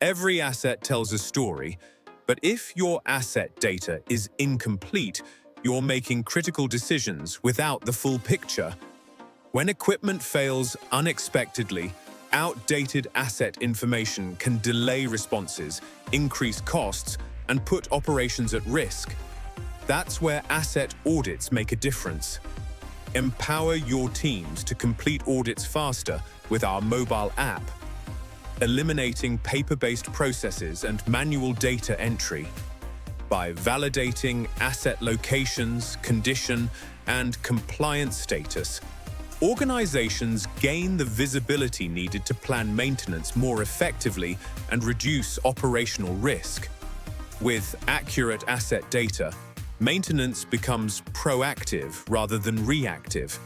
Every asset tells a story, but if your asset data is incomplete, you're making critical decisions without the full picture. When equipment fails unexpectedly, outdated asset information can delay responses, increase costs, and put operations at risk. That's where asset audits make a difference. Empower your teams to complete audits faster with our mobile app, eliminating paper-based processes and manual data entry. By validating asset locations, condition, and compliance status, organizations gain the visibility needed to plan maintenance more effectively and reduce operational risk. With accurate asset data, maintenance becomes proactive rather than reactive.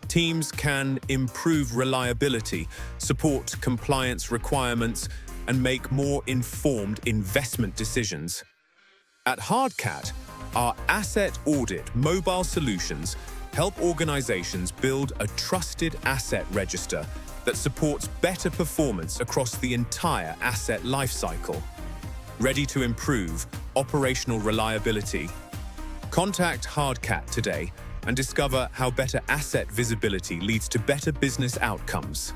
Teams can improve reliability, support compliance requirements, and make more informed investment decisions. At Hardcat, our asset audit mobile solutions help organizations build a trusted asset register that supports better performance across the entire asset lifecycle. Ready to improve operational reliability? Contact Hardcat today and discover how better asset visibility leads to better business outcomes.